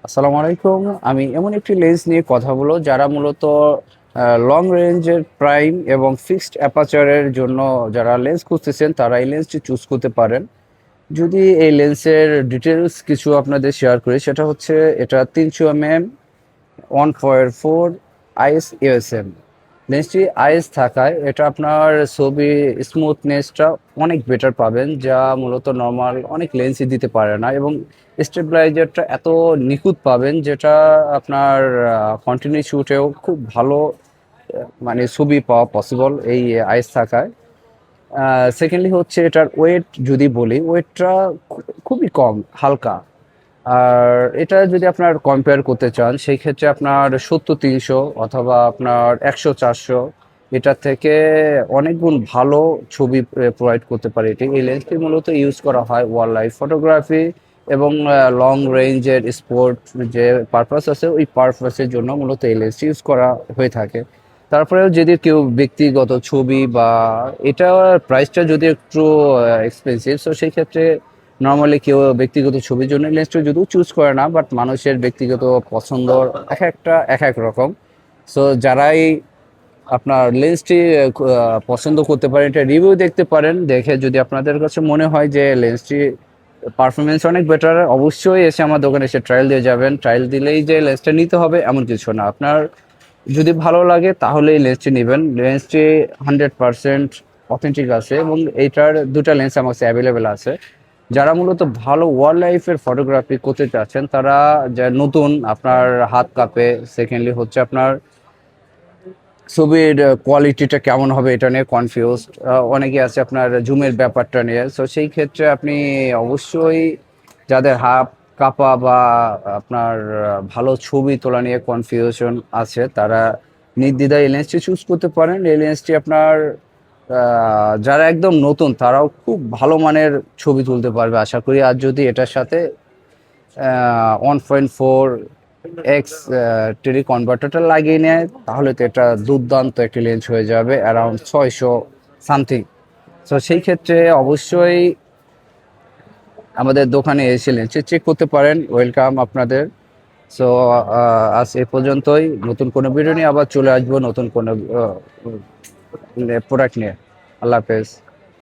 আসসালামু আলাইকুম। আমি এমন একটি লেন্স নিয়ে কথা বলবো যারা মূলত লং রেঞ্জের প্রাইম এবং ফিক্সড অ্যাপাচারের জন্য যারা লেন্স খুঁজতেছেন তারা এই লেন্সটি চুজ করতে পারেন। যদি এই লেন্সের ডিটেলস কিছু আপনাদের শেয়ার করি, সেটা হচ্ছে এটা 300 mm 1.4 আইএস ইউএসএম লেন্সটি আইএস থাকায় এটা আপনার ছবি স্মুথনেসটা অনেক বেটার পাবেন, যা মূলত নর্মাল অনেক লেন্সই দিতে পারে না, এবং স্টেবিলাইজারটা এত নিখুঁত পাবেন যেটা আপনার কন্টিনিউ শুটেও খুব ভালো মানে ছবি পাওয়া পসিবল এই আইএস থাকায়। সেকেন্ডলি হচ্ছে এটার ওয়েট, যদি বলি ওয়েটটা খুবই কম, হালকা। আর এটা যদি আপনার কম্পেয়ার করতে চান সেই ক্ষেত্রে আপনার 70-300 অথবা আপনার 100-400 এটার থেকে অনেক গুণ ভালো ছবি প্রোভাইড করতে পারে। এটি এই লেন্সটি মূলত ইউজ করা হয় ওয়াইল্ড লাইফ ফটোগ্রাফি এবং লং রেঞ্জের স্পোর্ট যে পারপাস আছে ওই পারপাসের জন্য মূলত এই লেন্সটি ইউজ করা হয়ে থাকে। তারপরেও যদি কেউ ব্যক্তিগত ছবি বা এটা প্রাইসটা যদি একটু এক্সপেন্সিভ, সো সেই ক্ষেত্রে নর্মালি কেউ ব্যক্তিগত ছবির জন্য লেন্সটা যদিও চুজ করে না, বাট মানুষের ব্যক্তিগত পছন্দ এক একটা এক এক রকম। সো যারাই আপনার লেন্সটি পছন্দ করতে পারেন, এটা রিভিউ দেখতে পারেন, দেখে যদি আপনাদের কাছে মনে হয় যে লেন্সটি পারফরমেন্স অনেক বেটার, অবশ্যই এসে আমার দোকানে এসে ট্রায়াল দিয়ে যাবেন। ট্রায়াল দিলেই যে লেন্সটা নিতে হবে এমন কিছু না, আপনার যদি ভালো লাগে তাহলে এই লেন্সটি নেবেন। লেন্সটি 100% অথেন্টিক আছে এবং এইটার দুটা লেন্স আমার কাছে অ্যাভেলেবেল আছে। যারা মূলত ভালো ওয়াইল্ড লাইফের ফটোগ্রাফি করতে চাচ্ছেন তারা, যা নতুন আপনার হাত কাঁপে, সেকেন্ডলি হচ্ছে আপনার ছবির কোয়ালিটিটা কেমন হবে এটা নিয়ে কনফিউজড, অনেকে আছে আপনার জুমের ব্যাপারটা নিয়ে। সো সেই ক্ষেত্রে আপনি অবশ্যই যাদের হাত কাঁপা বা আপনার ভালো ছবি তোলা নিয়ে কনফিউশন আছে তারা নির্দ্বিধায় এই লেন্সটি চুজ করতে পারেন। এই লেন্সটি আপনার যারা একদম নতুন তারাও খুব ভালো মানের ছবি তুলতে পারবে আশা করি। আর যদি এটার সাথে 1.4x টেলি কনভার্টারটা লাগিয়ে নেয় তাহলে তো এটা দুর্দান্ত একটি লেন্স হয়ে যাবে, অ্যারাউন্ড 600 সামথিং। তো সেই ক্ষেত্রে অবশ্যই আমাদের দোকানে এসে লেন্সে চেক করতে পারেন। ওয়েলকাম আপনাদের। সো আজ এ পর্যন্তই। নতুন কোনো ভিডিও নিয়ে আবার চলে আসবো, নতুন কোনো প্রোডাক্ট নিয়ে। আল্লাহ হাফেজ।